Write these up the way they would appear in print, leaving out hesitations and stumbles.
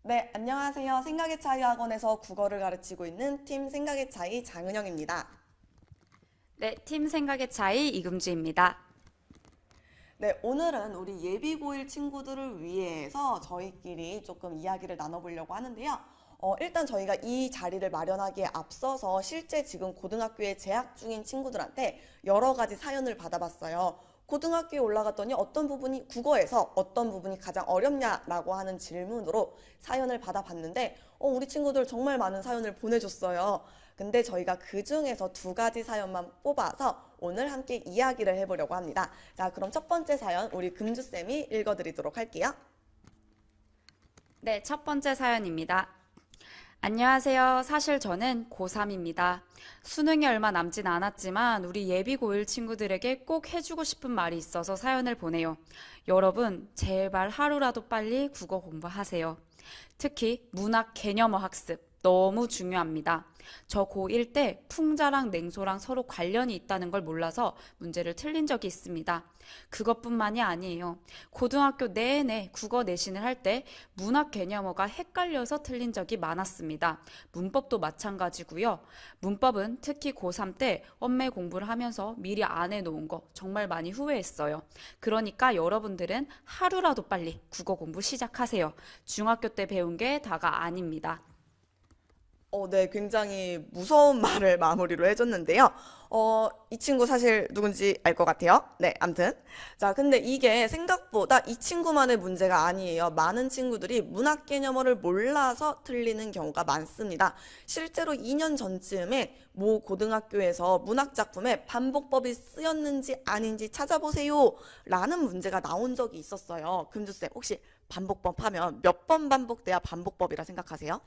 네, 안녕하세요. 생각의 차이 학원에서 국어를 가르치고 있는 팀 생각의 차이 장은영입니다. 네, 팀 생각의 차이 이금주입니다. 네, 오늘은 우리 예비고일 친구들을 위해서 저희끼리 조금 이야기를 나눠보려고 하는데요. 일단 저희가 이 자리를 마련하기에 앞서서 실제 지금 고등학교에 재학 중인 친구들한테 여러 가지 사연을 받아봤어요. 고등학교에 올라갔더니 어떤 부분이 국어에서 어떤 부분이 가장 어렵냐라고 하는 질문으로 사연을 받아봤는데, 우리 친구들 정말 많은 사연을 보내줬어요. 근데 저희가 그 중에서 두 가지 사연만 뽑아서 오늘 함께 이야기를 해보려고 합니다. 자, 그럼 첫 번째 사연 우리 금주쌤이 읽어드리도록 할게요. 네, 첫 번째 사연입니다. 안녕하세요. 사실 저는 고3입니다. 수능이 얼마 남진 않았지만 우리 예비 고1 친구들에게 꼭 해주고 싶은 말이 있어서 사연을 보내요. 여러분, 제발 하루라도 빨리 국어 공부하세요. 특히 문학 개념어 학습 너무 중요합니다. 저 고1 때 풍자랑 냉소랑 서로 관련이 있다는 걸 몰라서 문제를 틀린 적이 있습니다. 그것뿐만이 아니에요. 고등학교 내내 국어 내신을 할 때 문학 개념어가 헷갈려서 틀린 적이 많았습니다. 문법도 마찬가지고요. 문법은 특히 고3 때 엄매 공부를 하면서 미리 안 해놓은 거 정말 많이 후회했어요. 그러니까 여러분들은 하루라도 빨리 국어 공부 시작하세요. 중학교 때 배운 게 다가 아닙니다. 네, 굉장히 무서운 말을 마무리로 해줬는데요. 이 친구 사실 누군지 알 것 같아요. 네, 암튼. 자, 근데 이게 생각보다 이 친구만의 문제가 아니에요. 많은 친구들이 문학 개념어를 몰라서 틀리는 경우가 많습니다. 실제로 2년 전쯤에 모 고등학교에서 문학 작품에 반복법이 쓰였는지 아닌지 찾아보세요. 라는 문제가 나온 적이 있었어요. 금주쌤, 혹시 반복법 하면 몇 번 반복돼야 반복법이라 생각하세요?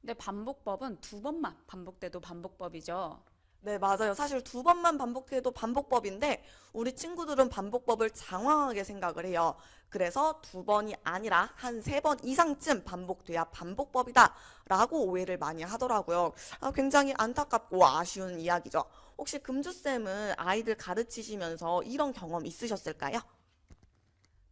근데 반복법은 두 번만 반복돼도 반복법이죠. 네, 맞아요. 사실 두 번만 반복해도 반복법인데 우리 친구들은 반복법을 장황하게 생각을 해요. 그래서 두 번이 아니라 한 세 번 이상쯤 반복돼야 반복법이다 라고 오해를 많이 하더라고요. 굉장히 안타깝고 아쉬운 이야기죠. 혹시 금주쌤은 아이들 가르치시면서 이런 경험 있으셨을까요?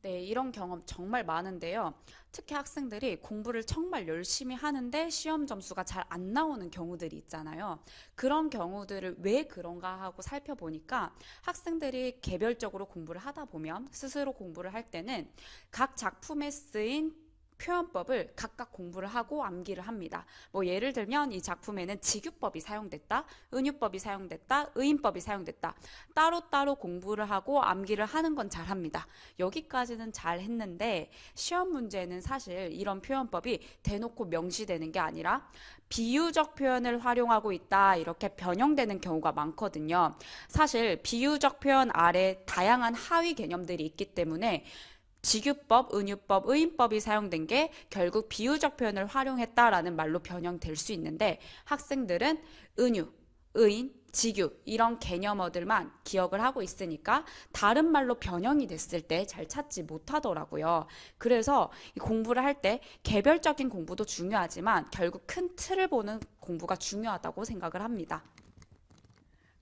네, 이런 경험 정말 많은데요. 특히 학생들이 공부를 정말 열심히 하는데 시험 점수가 잘 안 나오는 경우들이 있잖아요. 그런 경우들을 왜 그런가 하고 살펴보니까 학생들이 개별적으로 공부를 하다 보면 스스로 공부를 할 때는 각 작품에 쓰인 표현법을 각각 공부를 하고 암기를 합니다. 뭐 예를 들면 이 작품에는 직유법이 사용됐다, 은유법이 사용됐다, 의인법이 사용됐다. 따로따로 공부를 하고 암기를 하는 건 잘합니다. 여기까지는 잘 했는데 시험 문제는 사실 이런 표현법이 대놓고 명시되는 게 아니라 비유적 표현을 활용하고 있다 이렇게 변형되는 경우가 많거든요. 사실 비유적 표현 아래 다양한 하위 개념들이 있기 때문에 직유법, 은유법, 의인법이 사용된 게 결국 비유적 표현을 활용했다라는 말로 변형될 수 있는데 학생들은 은유, 의인, 직유 이런 개념어들만 기억을 하고 있으니까 다른 말로 변형이 됐을 때 잘 찾지 못하더라고요. 그래서 공부를 할 때 개별적인 공부도 중요하지만 결국 큰 틀을 보는 공부가 중요하다고 생각을 합니다.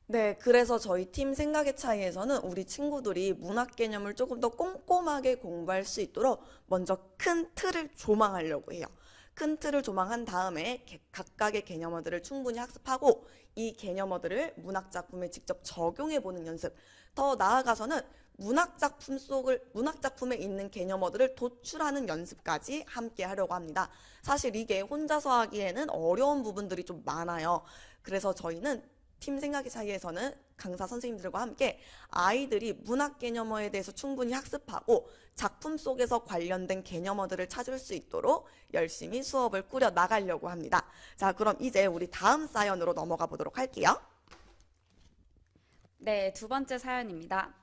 네, 그래서 저희 팀 생각의 차이에서는 우리 친구들이 문학 개념을 조금 더 꼼꼼하게 공부할 수 있도록 먼저 큰 틀을 조망하려고 해요. 큰 틀을 조망한 다음에 각각의 개념어들을 충분히 학습하고 이 개념어들을 문학 작품에 직접 적용해 보는 연습. 더 나아가서는 문학 작품에 있는 개념어들을 도출하는 연습까지 함께 하려고 합니다. 사실 이게 혼자서 하기에는 어려운 부분들이 좀 많아요. 그래서 저희는 팀 생각의 차이에서는 강사 선생님들과 함께 아이들이 문학 개념어에 대해서 충분히 학습하고 작품 속에서 관련된 개념어들을 찾을 수 있도록 열심히 수업을 꾸려 나가려고 합니다. 자, 그럼 이제 우리 다음 사연으로 넘어가 보도록 할게요. 네, 두 번째 사연입니다.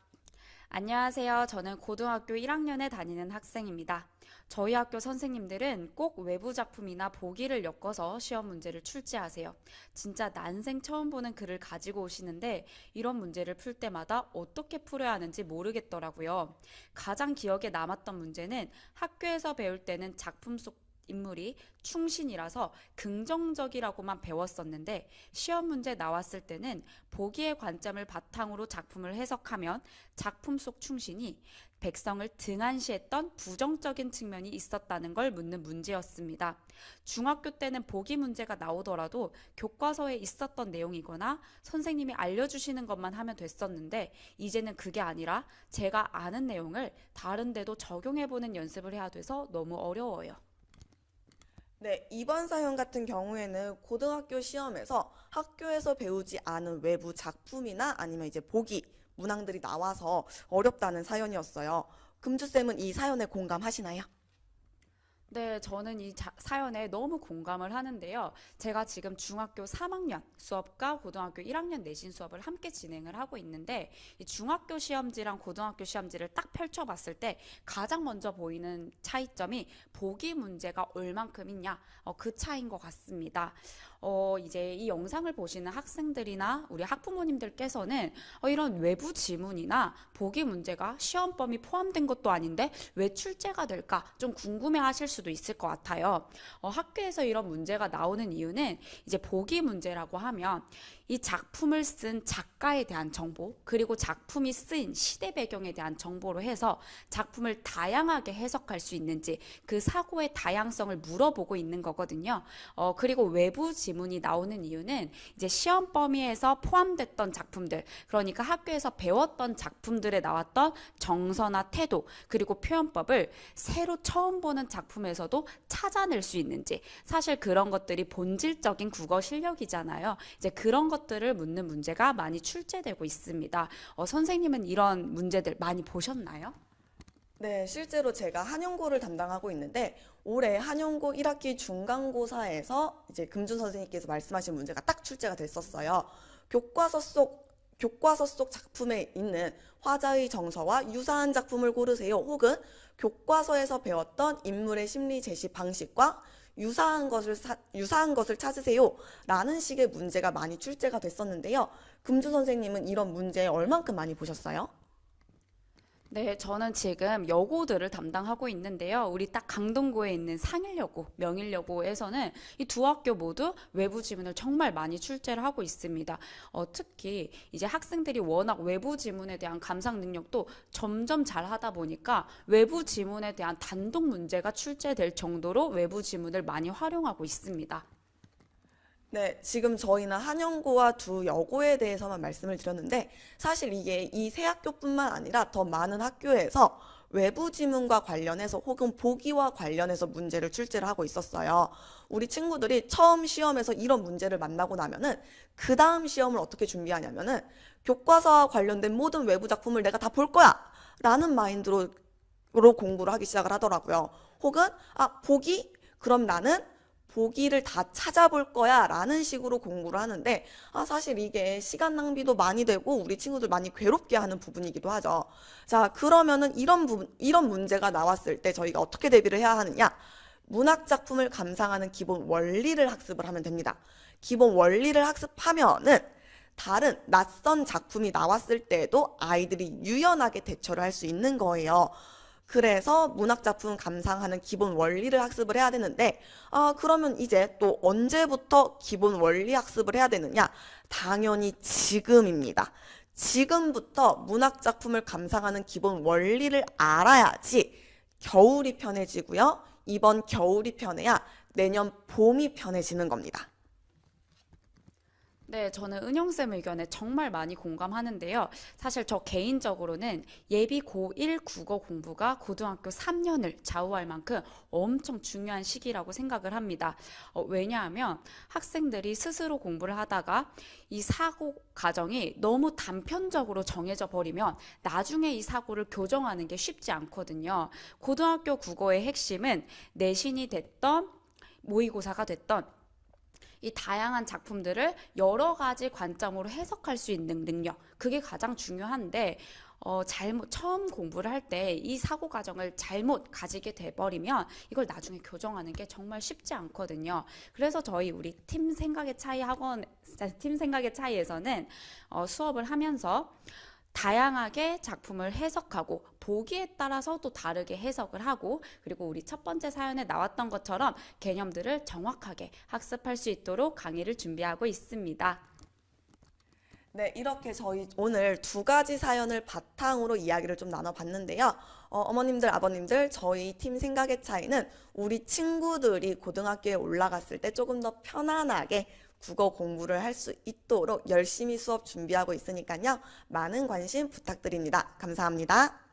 안녕하세요. 저는 고등학교 1학년에 다니는 학생입니다. 저희 학교 선생님들은 꼭 외부 작품이나 보기를 엮어서 시험 문제를 출제하세요. 진짜 난생 처음 보는 글을 가지고 오시는데 이런 문제를 풀 때마다 어떻게 풀어야 하는지 모르겠더라고요. 가장 기억에 남았던 문제는 학교에서 배울 때는 작품 속 인물이 충신이라서 긍정적이라고만 배웠었는데 시험 문제 나왔을 때는 보기의 관점을 바탕으로 작품을 해석하면 작품 속 충신이 백성을 등한시했던 부정적인 측면이 있었다는 걸 묻는 문제였습니다. 중학교 때는 보기 문제가 나오더라도 교과서에 있었던 내용이거나 선생님이 알려주시는 것만 하면 됐었는데 이제는 그게 아니라 제가 아는 내용을 다른 데도 적용해보는 연습을 해야 돼서 너무 어려워요. 네, 이번 사연 같은 경우에는 고등학교 시험에서 학교에서 배우지 않은 외부 작품이나 아니면 이제 보기, 문항들이 나와서 어렵다는 사연이었어요. 금주쌤은 이 사연에 공감하시나요? 네, 저는 이 사연에 너무 공감을 하는데요. 제가 지금 중학교 3학년 수업과 고등학교 1학년 내신 수업을 함께 진행을 하고 있는데 이 중학교 시험지랑 고등학교 시험지를 딱 펼쳐봤을 때 가장 먼저 보이는 차이점이 보기 문제가 얼만큼 있냐 그 차이인 것 같습니다. 이제 이 영상을 보시는 학생들이나 우리 학부모님들께서는 이런 외부 지문이나 보기 문제가 시험 범위 포함된 것도 아닌데 왜 출제가 될까 좀 궁금해 하실 수도 있을 것 같아요. 학교에서 이런 문제가 나오는 이유는 이제 보기 문제라고 하면 이 작품을 쓴 작가에 대한 정보 그리고 작품이 쓰인 시대 배경에 대한 정보로 해서 작품을 다양하게 해석할 수 있는지 그 사고의 다양성을 물어보고 있는 거거든요. 그리고 외부 지문이 나오는 이유는 이제 시험 범위에서 포함됐던 작품들 그러니까 학교에서 배웠던 작품들에 나왔던 정서나 태도 그리고 표현법을 새로 처음 보는 작품에서도 찾아낼 수 있는지 사실 그런 것들이 본질적인 국어 실력이잖아요. 이제 그런 것들을 묻는 문제가 많이 출제되고 있습니다. 선생님은 이런 문제들 많이 보셨나요? 네, 실제로 제가 한영고를 담당하고 있는데 올해 한영고 1학기 중간고사에서 이제 금준 선생님께서 말씀하신 문제가 딱 출제가 됐었어요. 교과서 속 작품에 있는 화자의 정서와 유사한 작품을 고르세요. 혹은 교과서에서 배웠던 인물의 심리 제시 방식과 유사한 것을 찾으세요. 라는 식의 문제가 많이 출제가 됐었는데요. 금준 선생님은 이런 문제 얼만큼 많이 보셨어요? 네, 저는 지금 여고들을 담당하고 있는데요. 우리 딱 강동구에 있는 상일여고, 명일여고에서는 이 두 학교 모두 외부 지문을 정말 많이 출제를 하고 있습니다. 특히 이제 학생들이 워낙 외부 지문에 대한 감상 능력도 점점 잘 하다 보니까 외부 지문에 대한 단독 문제가 출제될 정도로 외부 지문을 많이 활용하고 있습니다. 네, 지금 저희는 한영고와 두 여고에 대해서만 말씀을 드렸는데 사실 이게 이 세 학교뿐만 아니라 더 많은 학교에서 외부 지문과 관련해서 혹은 보기와 관련해서 문제를 출제를 하고 있었어요. 우리 친구들이 처음 시험에서 이런 문제를 만나고 나면은 그 다음 시험을 어떻게 준비하냐면은 교과서와 관련된 모든 외부 작품을 내가 다 볼 거야 라는 마인드로 공부를 하기 시작을 하더라고요. 혹은 보기? 그럼 나는 보기를 다 찾아볼 거야 라는 식으로 공부를 하는데 사실 이게 시간 낭비도 많이 되고 우리 친구들 많이 괴롭게 하는 부분이기도 하죠. 자, 그러면은 이런 문제가 나왔을 때 저희가 어떻게 대비를 해야 하느냐? 문학 작품을 감상하는 기본 원리를 학습을 하면 됩니다. 기본 원리를 학습하면은 다른 낯선 작품이 나왔을 때도 아이들이 유연하게 대처를 할 수 있는 거예요. 그래서 문학작품 감상하는 기본 원리를 학습을 해야 되는데 그러면 이제 또 언제부터 기본 원리 학습을 해야 되느냐? 당연히 지금입니다. 지금부터 문학작품을 감상하는 기본 원리를 알아야지 겨울이 편해지고요. 이번 겨울이 편해야 내년 봄이 편해지는 겁니다. 네, 저는 은영쌤 의견에 정말 많이 공감하는데요. 사실 저 개인적으로는 예비 고1 국어 공부가 고등학교 3년을 좌우할 만큼 엄청 중요한 시기라고 생각을 합니다. 왜냐하면 학생들이 스스로 공부를 하다가 이 사고 과정이 너무 단편적으로 정해져 버리면 나중에 이 사고를 교정하는 게 쉽지 않거든요. 고등학교 국어의 핵심은 내신이 됐던 모의고사가 됐던 이 다양한 작품들을 여러 가지 관점으로 해석할 수 있는 능력, 그게 가장 중요한데 처음 공부를 할 때 이 사고 과정을 잘못 가지게 돼버리면 이걸 나중에 교정하는 게 정말 쉽지 않거든요. 그래서 우리 팀 생각의 차이에서는 수업을 하면서 다양하게 작품을 해석하고 보기에 따라서 또 다르게 해석을 하고 그리고 우리 첫 번째 사연에 나왔던 것처럼 개념들을 정확하게 학습할 수 있도록 강의를 준비하고 있습니다. 네, 이렇게 저희 오늘 두 가지 사연을 바탕으로 이야기를 좀 나눠봤는데요. 어머님들, 아버님들, 저희 팀 생각의 차이는 우리 친구들이 고등학교에 올라갔을 때 조금 더 편안하게 국어 공부를 할 수 있도록 열심히 수업 준비하고 있으니까요. 많은 관심 부탁드립니다. 감사합니다.